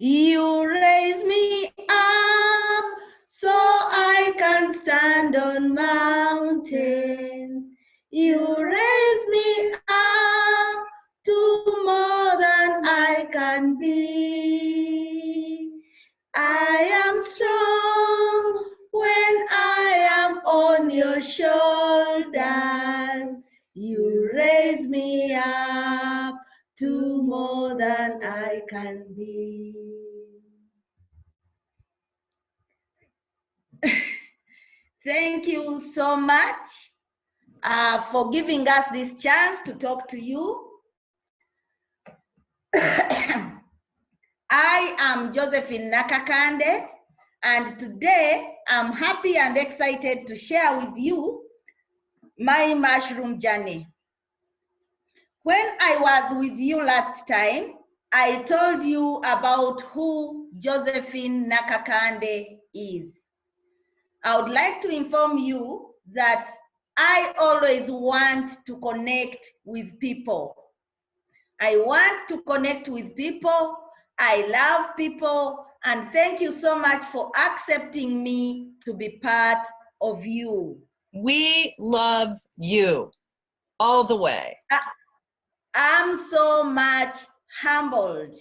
You raise me up so I can stand on mountains. You raise me up to more than I can be. I am strong when I am on your shoulders. You raise me up to more than I can be. Thank you so much for giving us this chance to talk to you. I am Josephine Nakakande, and today I'm happy and excited to share with you my mushroom journey. When I was with you last time, I told you about who Josephine Nakakande is. I would like to inform you that I always want to connect with people. I want to connect with people. I love people. And thank you so much for accepting me to be part of you. We love you all the way. I'm so much humbled.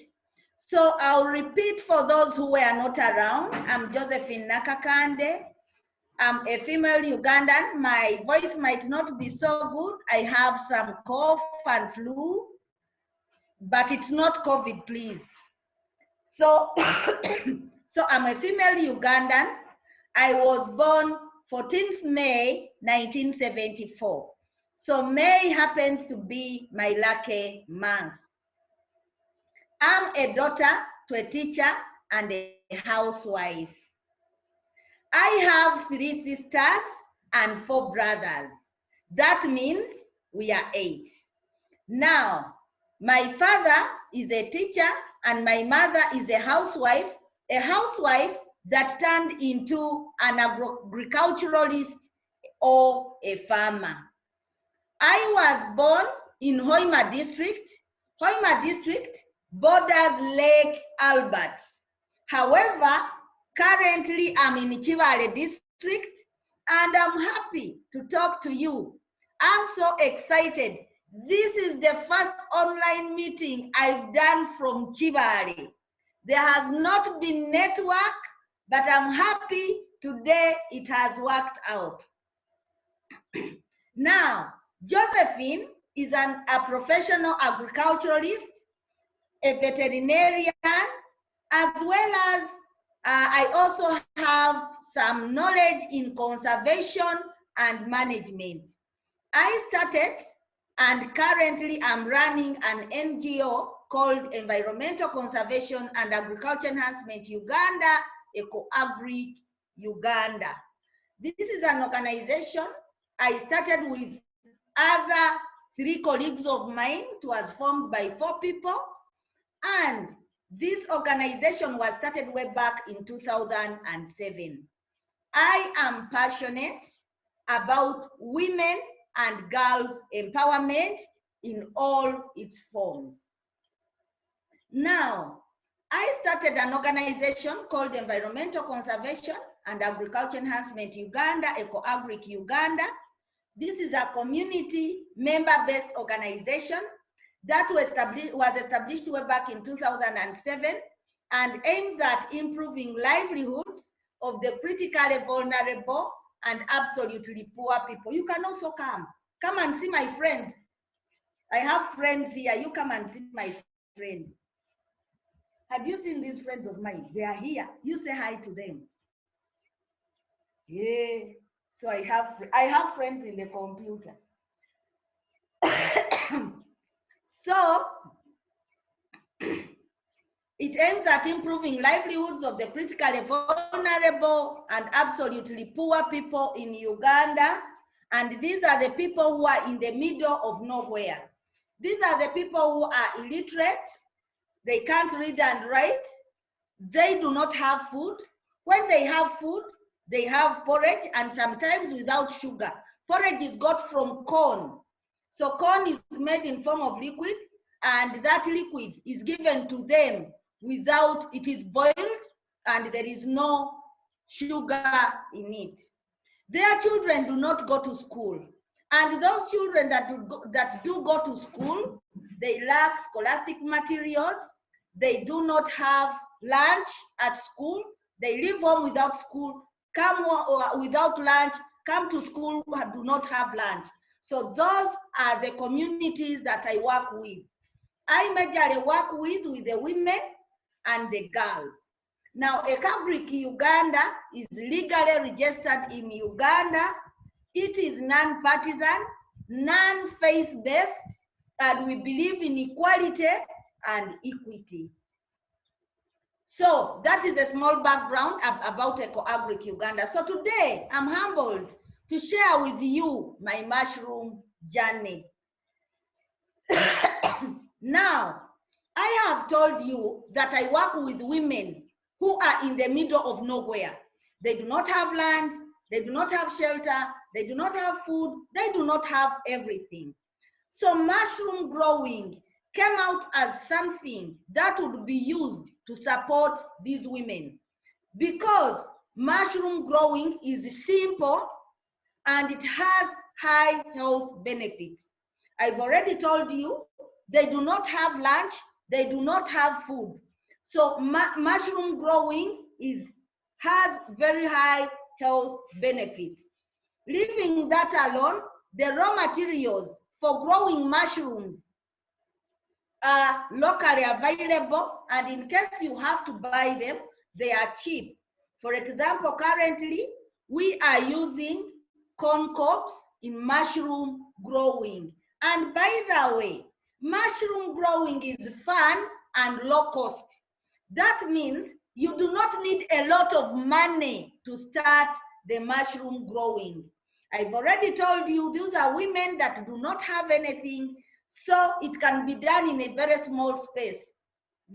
So I'll repeat for those who were not around. I'm Josephine Nakakande. I'm a female Ugandan. My voice might not be so good. I have some cough and flu, but it's not COVID, please. So, so I'm a female Ugandan. I was born 14th May, 1974. So May happens to be my lucky month. I'm a daughter to a teacher and a housewife. I have 3 sisters and 4 brothers. That means we are 8. Now, my father is a teacher and my mother is a housewife that turned into an agriculturalist or a farmer. I was born in Hoima district. Hoima district borders Lake Albert. However, currently I'm in Chivale district and I'm happy to talk to you. I'm so excited. This is the first online meeting I've done from Chivale. There has not been network, but I'm happy today it has worked out. Now, Josephine is a professional agriculturalist, a veterinarian, as well as I also have some knowledge in conservation and management. I started and currently I'm running an NGO called Environmental Conservation and Agriculture Enhancement Uganda, Eco-Agri Uganda. This is an organization I started with other 3 colleagues of mine. It was formed by 4 people. And this organization was started way back in 2007. I am passionate about women and girls empowerment in all its forms. Now, I started an organization called Environmental Conservation and Agriculture Enhancement Uganda, Eco-Agri Uganda. This is a community member-based organization that was established way back in 2007 and aims at improving livelihoods of the critically vulnerable and absolutely poor people. You can also come and see my friends. I have friends here. You come and see my friends. Have you seen these friends of mine? They are here. You say hi to them. Yeah. So I have friends in the computer. So it aims at improving livelihoods of the critically vulnerable and absolutely poor people in Uganda. And these are the people who are in the middle of nowhere. These are the people who are illiterate. They can't read and write. They do not have food. When they have food, they have porridge and sometimes without sugar. Porridge is got from corn. So corn is made in form of liquid and that liquid is given to them without, it is boiled and there is no sugar in it. Their children do not go to school. And those children that do go to school, they lack scholastic materials. They do not have lunch at school. They leave home without school, come without lunch, come to school, do not have lunch. So those are the communities that I work with. I majorly work with the women and the girls. Now, Ekabriki Uganda is legally registered in Uganda. It is non-partisan, non-faith-based, and we believe in equality and equity. So that is a small background about Ecoagric Uganda. So today, I'm humbled to share with you my mushroom journey. Now, I have told you that I work with women who are in the middle of nowhere. They do not have land, they do not have shelter, they do not have food, they do not have everything. So mushroom growing came out as something that would be used to support these women, because mushroom growing is simple and it has high health benefits. I've already told you, they do not have lunch, they do not have food. So mushroom growing has very high health benefits. Leaving that alone, the raw materials for growing mushrooms are locally available, and in case you have to buy them, they are cheap. For example, currently, we are using corn cobs in mushroom growing. And by the way, mushroom growing is fun and low cost. That means you do not need a lot of money to start the mushroom growing. I've already told you, these are women that do not have anything, so it can be done in a very small space,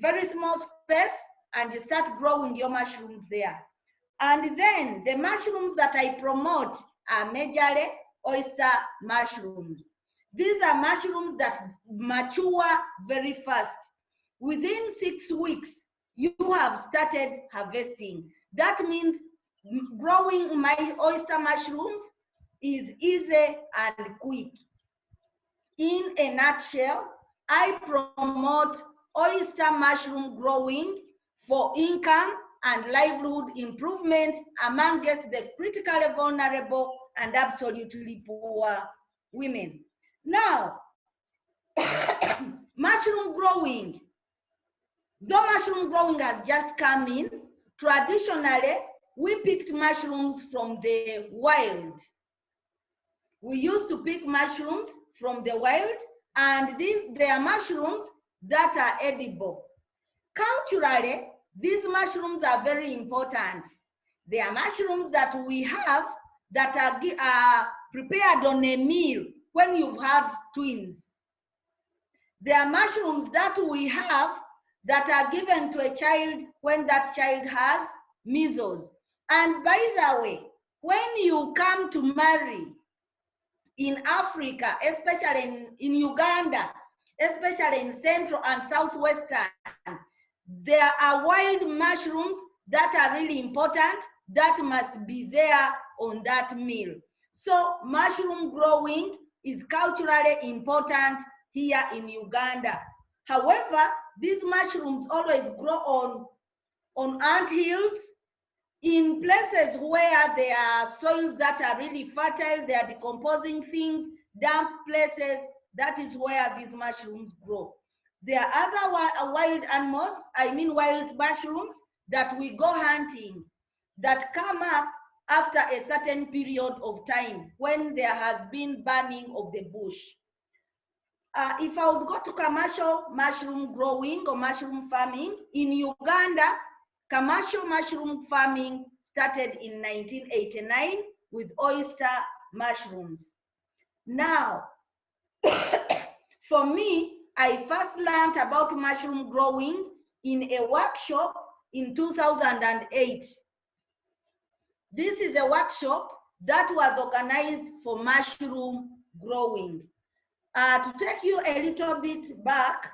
and you start growing your mushrooms there. And then the mushrooms that I promote are majorly oyster mushrooms. These are mushrooms that mature very fast. Within 6 weeks, you have started harvesting. That means growing my oyster mushrooms is easy and quick. In a nutshell, I promote oyster mushroom growing for income and livelihood improvement amongst the critically vulnerable and absolutely poor women. Now, mushroom growing. Though mushroom growing has just come in, traditionally, we picked mushrooms from the wild. We used to pick mushrooms from the wild, and they are mushrooms that are edible. Culturally, these mushrooms are very important. They are mushrooms that we have that are prepared on a meal when you've had twins. They are mushrooms that we have that are given to a child when that child has measles. And by the way, when you come to marry in Africa, especially in Uganda, especially in Central and Southwestern, there are wild mushrooms that are really important that must be there on that meal. So mushroom growing is culturally important here in Uganda. However, these mushrooms always grow on ant hills, in places where there are soils that are really fertile, they are decomposing things, damp places, that is where these mushrooms grow. There are other wild animals, wild mushrooms that we go hunting that come up after a certain period of time when there has been burning of the bush. If I would go to commercial mushroom growing or mushroom farming, in Uganda, commercial mushroom farming started in 1989 with oyster mushrooms. Now, for me, I first learned about mushroom growing in a workshop in 2008. This is a workshop that was organized for mushroom growing. To take you a little bit back,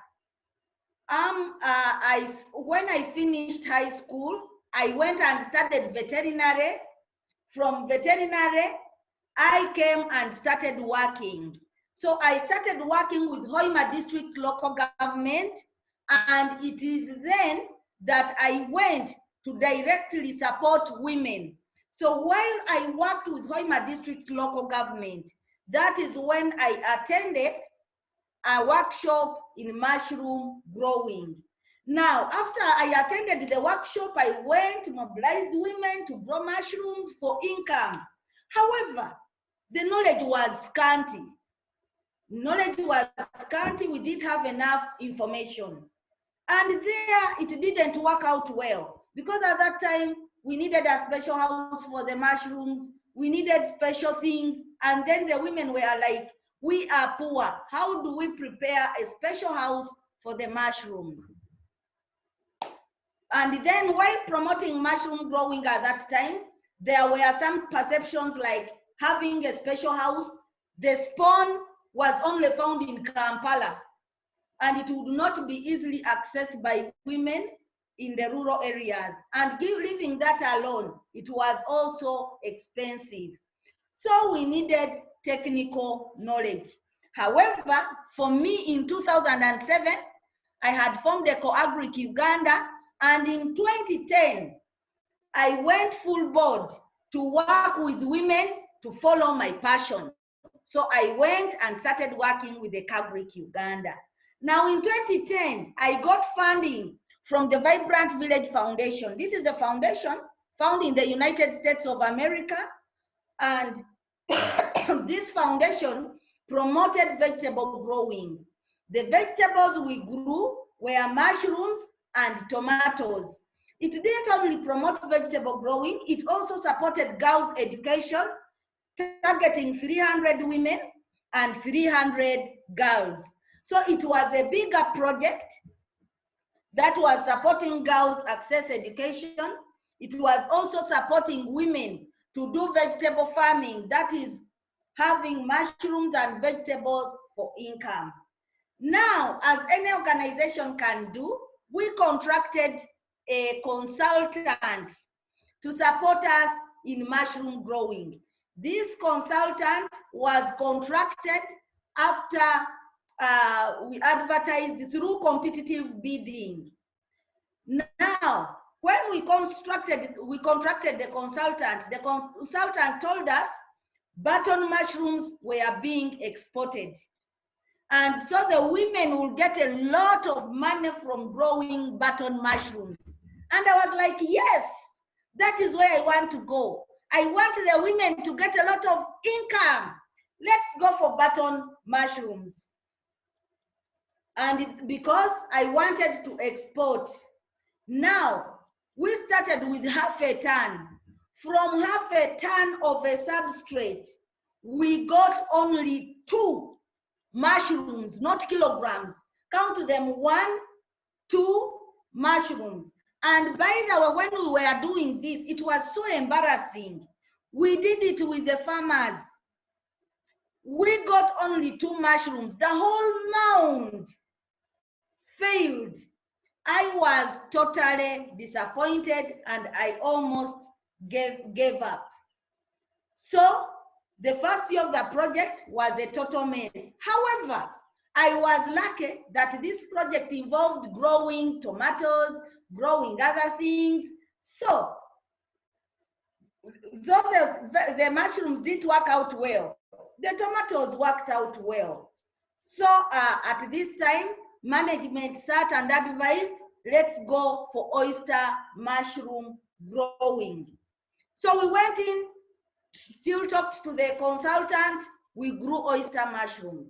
When I finished high school, I went and studied veterinary. From veterinary, I came and started working. So I started working with Hoima District Local Government, and it is then that I went to directly support women. So while I worked with Hoima District Local Government, that is when I attended a workshop in mushroom growing. Now, after I attended the workshop, I went, mobilized women to grow mushrooms for income. However, the knowledge was scanty. Knowledge was scanty, we didn't have enough information. And there, it didn't work out well, because at that time, we needed a special house for the mushrooms, we needed special things, and then the women were like, we are poor, how do we prepare a special house for the mushrooms? And then while promoting mushroom growing at that time, there were some perceptions like having a special house, the spawn was only found in Kampala, and it would not be easily accessed by women in the rural areas. And leaving that alone, it was also expensive. So we needed technical knowledge. However, for me in 2007, I had formed a Coagric Uganda, and in 2010, I went full board to work with women to follow my passion. So I went and started working with the Coagric Uganda. Now in 2010, I got funding from the Vibrant Village Foundation. This is the foundation found in the United States of America, and this foundation promoted vegetable growing. The vegetables we grew were mushrooms and tomatoes. It didn't only promote vegetable growing, it also supported girls' education, targeting 300 women and 300 girls. So it was a bigger project that was supporting girls access education. It was also supporting women to do vegetable farming, that is having mushrooms and vegetables for income. Now, as any organization can do, we contracted a consultant to support us in mushroom growing. This consultant was contracted after we advertised through competitive bidding. Now, when we contracted the consultant told us button mushrooms were being exported. And so the women will get a lot of money from growing button mushrooms. And I was like, yes, that is where I want to go. I want the women to get a lot of income. Let's go for button mushrooms. And because I wanted to export, now we started with half a ton. From half a ton of a substrate, we got only 2 mushrooms, not kilograms. Count them, 1, 2 mushrooms. And by the way, when we were doing this, it was so embarrassing. We did it with the farmers. We got only 2 mushrooms. The whole mound failed. I was totally disappointed and I almost gave up. So the first year of the project was a total mess. However, I was lucky that this project involved growing tomatoes, growing other things. So though the mushrooms didn't work out well, the tomatoes worked out well. So at this time, management sat and advised, let's go for oyster mushroom growing. So we went in, still talked to the consultant, we grew oyster mushrooms.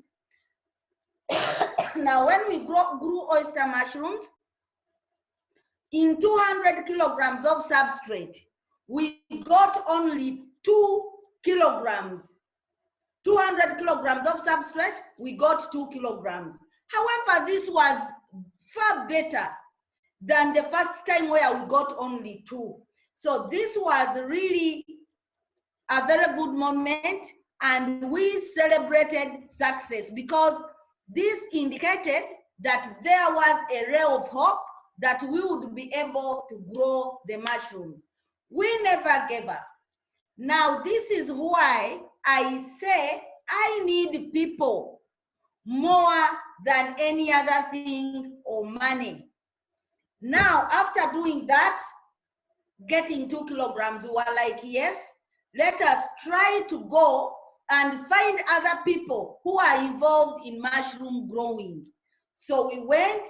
Now, when we grew oyster mushrooms, in 200 kilograms of substrate, we got only 2 kilograms. 200 kilograms of substrate, we got 2 kilograms. However, this was far better than the first time where we got only 2. So this was really a very good moment, and we celebrated success because this indicated that there was a ray of hope that we would be able to grow the mushrooms. We never gave up. Now, this is why I say I need people more than any other thing or money. Now, after doing that, getting 2 kilograms, we were like, yes, let us try to go and find other people who are involved in mushroom growing. So we went,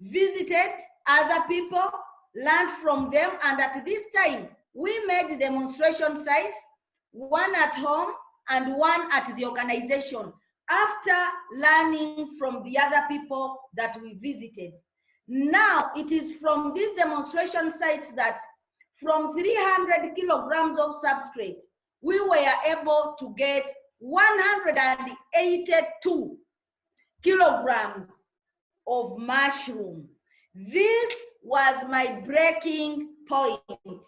visited other people, learned from them, and at this time, we made demonstration sites, one at home and one at the organization, after learning from the other people that we visited. Now, it is from these demonstration sites that from 300 kilograms of substrate, we were able to get 182 kilograms of mushroom. This was my breaking point.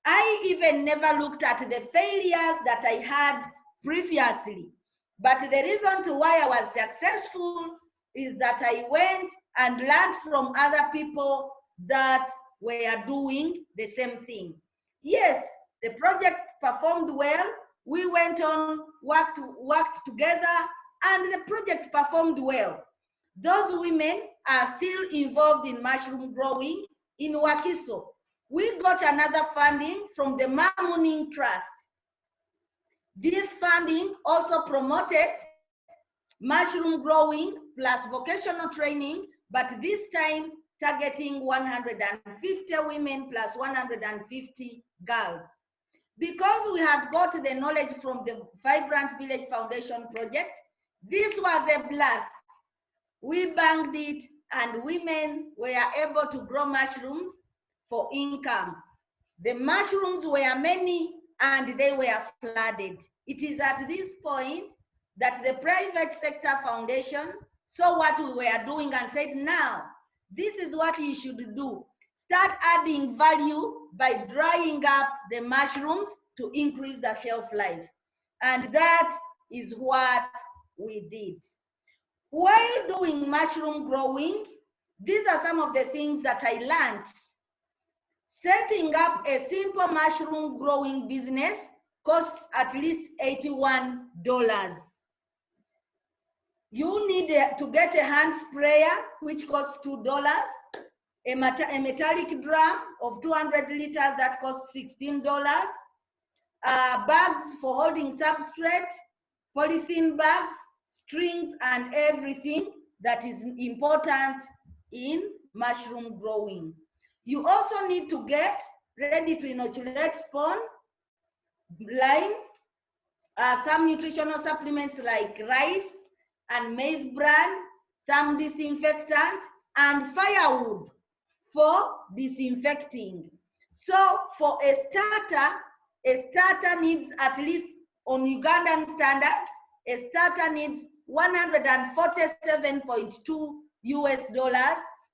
I even never looked at the failures that I had previously. But the reason to why I was successful is that I went and learned from other people that were doing the same thing. Yes, the project performed well. We went on, worked together, and the project performed well. Those women are still involved in mushroom growing in Wakiso. We got another funding from the Mamuning Trust. This funding also promoted mushroom growing plus vocational training, but this time targeting 150 women plus 150 girls. Because we had got the knowledge from the Vibrant Village Foundation project, this was a blast. We banked it and women were able to grow mushrooms for income. The mushrooms were many and they were flooded. It is at this point that the private sector foundation saw what we were doing and said, now, this is what you should do. Start adding value by drying up the mushrooms to increase the shelf life. And that is what we did. While doing mushroom growing, these are some of the things that I learned. Setting up a simple mushroom growing business costs at least $81. You need to get a hand sprayer, which costs $2, a metallic drum of 200 liters that costs $16, bags for holding substrate, polythene bags, strings, and everything that is important in mushroom growing. You also need to get ready to inoculate spawn, lime, some nutritional supplements like rice and maize bran, some disinfectant, and firewood for disinfecting. So for a starter needs, at least on Ugandan standards, a starter needs $147.2 US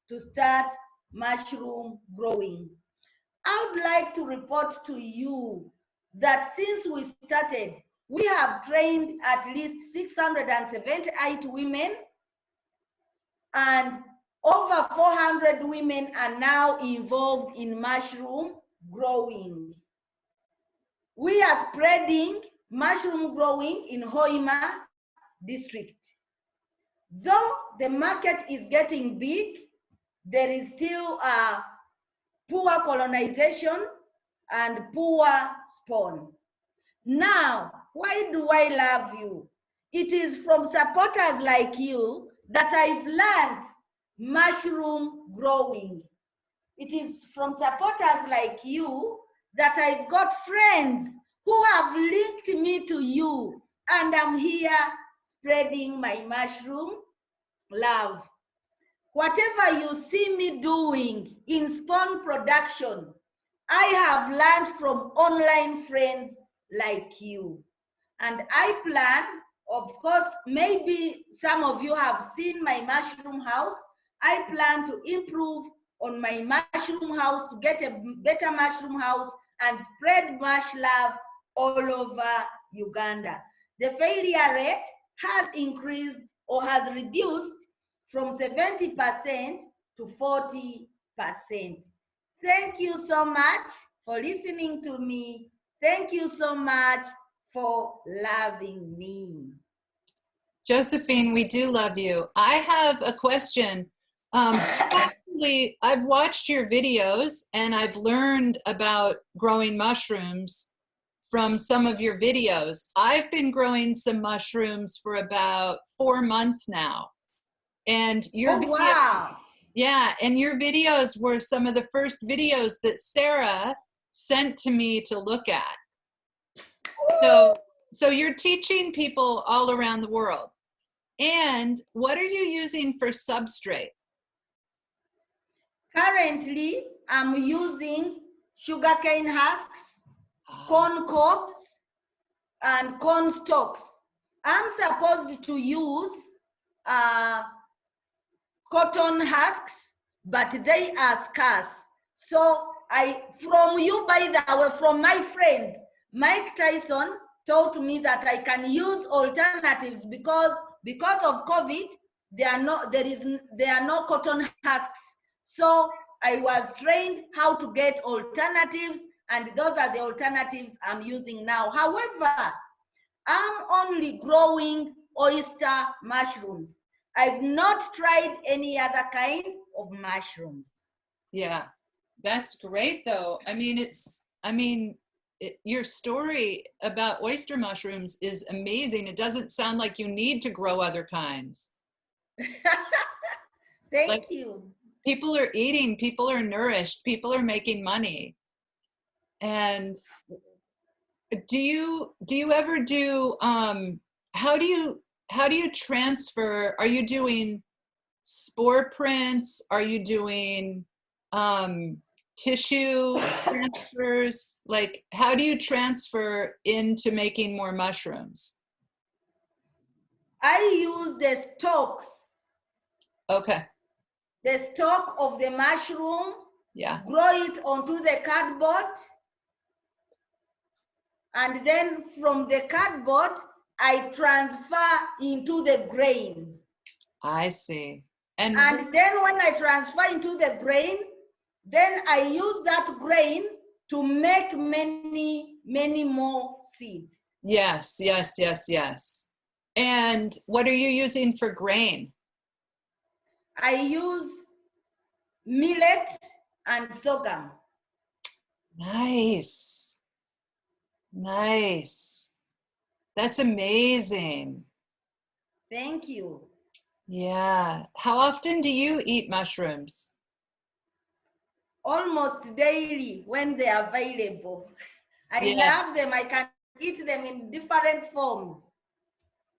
to start mushroom growing. I would like to report to you that since we started, we have trained at least 678 women, and over 400 women are now involved in mushroom growing. We are spreading mushroom growing in Hoima district. Though the market is getting big, there is still a poor colonization and poor spawn. Now, why do I love you? It is from supporters like you that I've learned mushroom growing. It is from supporters like you that I've got friends who have linked me to you, and I'm here spreading my mushroom love. Whatever you see me doing in spawn production, I have learned from online friends like you. And I plan, of course, maybe some of you have seen my mushroom house. I plan to improve on my mushroom house to get a better mushroom house and spread mush love all over Uganda. The failure rate has increased or has reduced from 70% to 40%. Thank you so much for listening to me. Thank you so much for loving me. Josephine, we do love you. I have a question. I've watched your videos and I've learned about growing mushrooms from some of your videos. I've been growing some mushrooms for about 4 months now. And your wow. Yeah, and your videos were some of the first videos that Sarah sent to me to look at. So you're teaching people all around the world. And what are you using for substrate? Currently, I'm using sugarcane husks, corn cobs, and corn stalks. I'm supposed to use cotton husks, but they are scarce. So from you, by the way, from my friends, Mike Tyson told me that I can use alternatives because of COVID, there are no cotton husks. So I was trained how to get alternatives, and those are the alternatives I'm using now. However, I'm only growing oyster mushrooms. I've not tried any other kind of mushrooms. Yeah, that's great though. Your story about oyster mushrooms is amazing. It doesn't sound like you need to grow other kinds. Thank you. People are eating, people are nourished, people are making money. And do you ever do how do you transfer? Are you doing spore prints? Are you doing tissue transfers? Like, how do you transfer into making more mushrooms? I use the stalks. Okay. The stalk of the mushroom. Yeah. Grow it onto the cardboard. And then from the cardboard, I transfer into the grain. I see. And then when I transfer into the grain, then I use that grain to make many, many more seeds. Yes, yes, yes, yes. And what are you using for grain? I use millet and sorghum. Nice. Nice. That's amazing. Thank you. Yeah. How often do you eat mushrooms? Almost daily when they are available. I love them. I can eat them in different forms.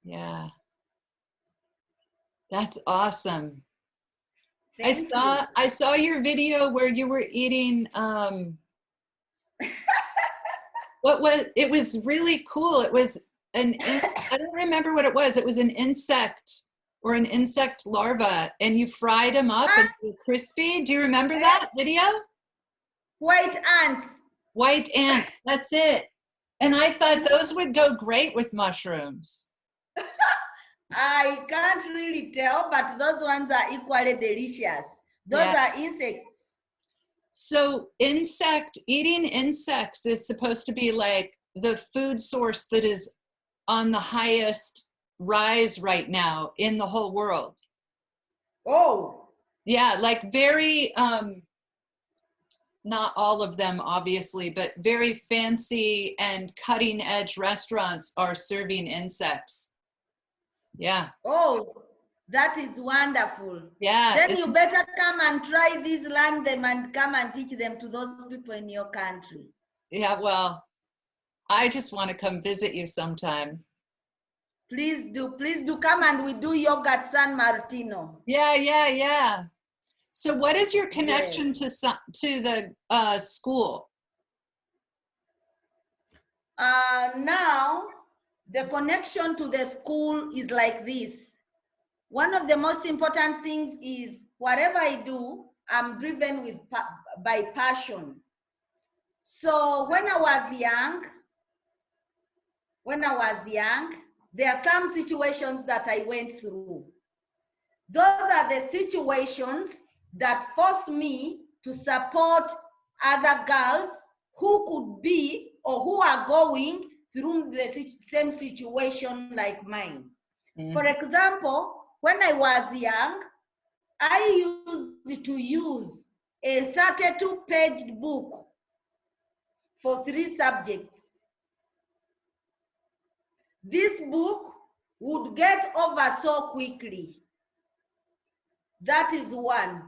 Yeah. That's awesome. Thank you. I saw your video where you were eating it was really cool. It was I don't remember what it was. It was an insect or an insect larva, and you fried them up and they were crispy. Do you remember that video? White ants. White ants, that's it. And I thought those would go great with mushrooms. I can't really tell, but those ones are equally delicious. Those are insects. So eating insects is supposed to be like the food source that is on the highest rise right now in the whole world. Oh. Yeah, like very, not all of them obviously, but very fancy and cutting edge restaurants are serving insects. Yeah. Oh, that is wonderful. Yeah. Then you better come and try these, learn them, and come and teach them to those people in your country. Yeah, well, I just want to come visit you sometime. Please do come, and we do yogurt San Martino. Yeah. So what is your connection to the school? Now, the connection to the school is like this. One of the most important things is whatever I do, I'm driven by passion. So when I was young, there are some situations that I went through. Those are the situations that force me to support other girls who could be or who are going through the same situation like mine. For example, when I was young, I used to use a 32-page book for 3 subjects. This book would get over so quickly. That is 1.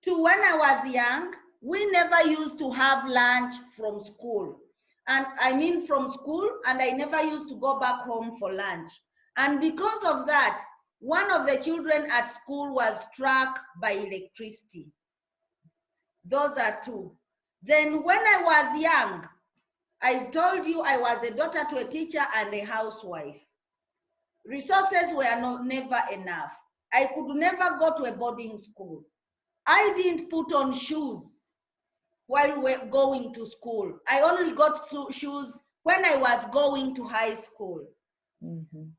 2, when I was young, we never used to have lunch from school. And I mean from school, and I never used to go back home for lunch. And because of that, one of the children at school was struck by electricity. Those are 2. Then when I was young, I told you I was a daughter to a teacher and a housewife. Resources were never enough. I could never go to a boarding school. I didn't put on shoes while we're going to school. I only got shoes when I was going to high school.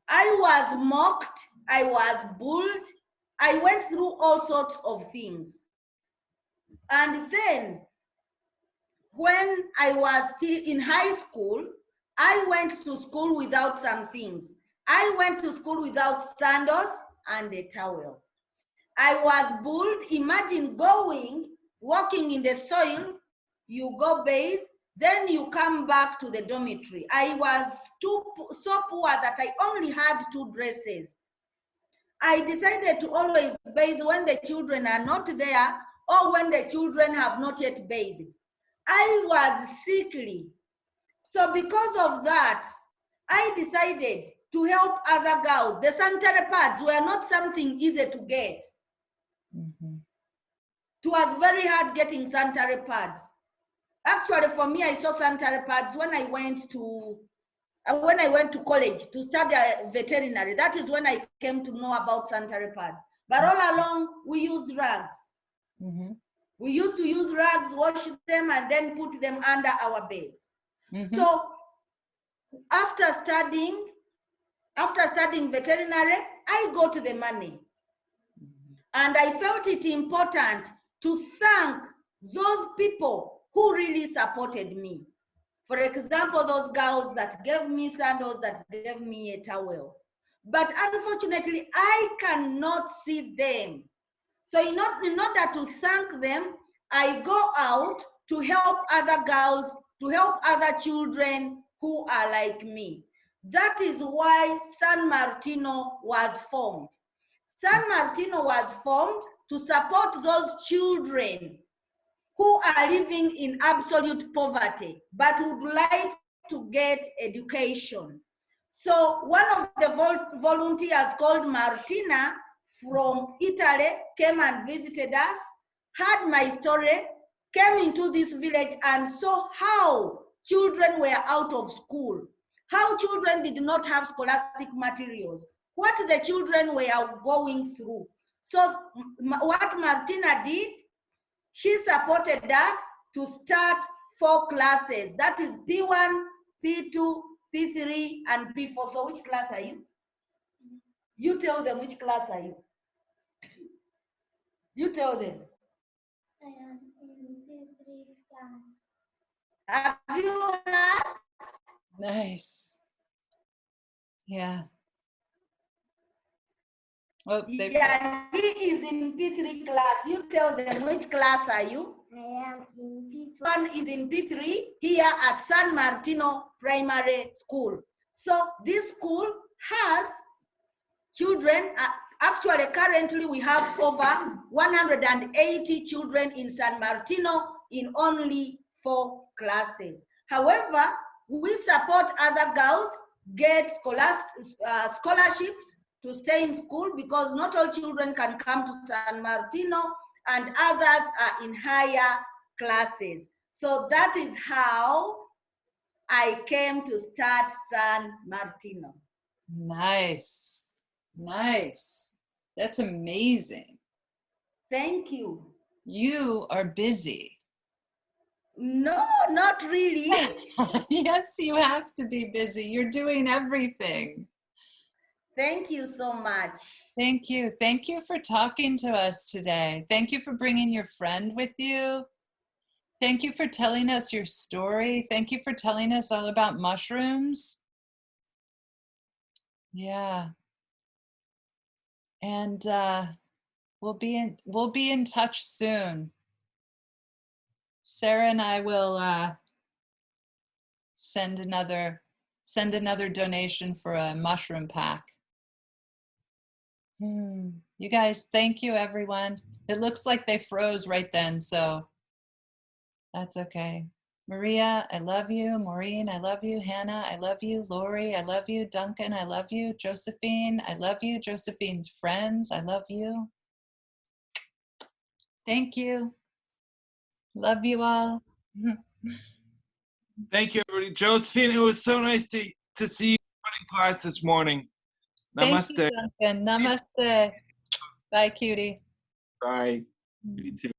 I was mocked, I was bullied, I went through all sorts of things. And then, when I was still in high school, I went to school without some things. I went to school without sandals and a towel. I was bullied. Imagine walking in the soil, you go bathe, then you come back to the dormitory. I was so poor that I only had 2 dresses. I decided to always bathe when the children are not there or when the children have not yet bathed. I was sickly. So because of that, I decided to help other girls. The sanitary pads were not something easy to get. It was very hard getting sanitary pads. Actually, for me, I saw sanitary pads when I went to college to study veterinary. That is when I came to know about sanitary pads. But all along, we used rags. We used to use rags, wash them, and then put them under our beds. So after studying veterinary, I got the money. And I felt it important to thank those people who really supported me. For example, those girls that gave me sandals, that gave me a towel. But unfortunately, I cannot see them. So in order to thank them, I go out to help other girls, to help other children who are like me. That is why San Martino was formed. San Martino was formed to support those children who are living in absolute poverty, but would like to get education. So one of the volunteers called Martina from Italy came and visited us, heard my story, came into this village and saw how children were out of school, how children did not have scholastic materials, what the children were going through. So what Martina did, she supported us to start 4 classes. That is P1, P2, P3, and P4. So which class are you? You tell them which class are you. You tell them. I am in P3 class. Have you heard? Nice. Yeah. Oh, yeah, he is in P3 class. You tell them which class are you? I am in P4. One is in P3 here at San Martino Primary School. So this school has children. Actually, currently we have over 180 children in San Martino in only 4 classes. However, we support other girls get scholarships to stay in school because not all children can come to San Martino and others are in higher classes. So that is how I came to start San Martino. Nice. Nice. That's amazing. Thank you. You are busy. No, not really. Yes, you have to be busy. You're doing everything. Thank you so much. Thank you. Thank you for talking to us today. Thank you for bringing your friend with you. Thank you for telling us your story. Thank you for telling us all about mushrooms. Yeah. And we'll be in touch soon. Sarah and I will send another donation for a mushroom pack. You guys, thank you, everyone. It looks like they froze right then, so that's okay. Maria, I love you. Maureen, I love you. Hannah, I love you. Lori, I love you. Duncan, I love you. Josephine, I love you. Josephine's friends, I love you. Thank you. Love you all. Thank you, everybody. Josephine, it was so nice to see you running class this morning. Thank you, Namaste. Duncan. Namaste. Bye, cutie. Bye. You too.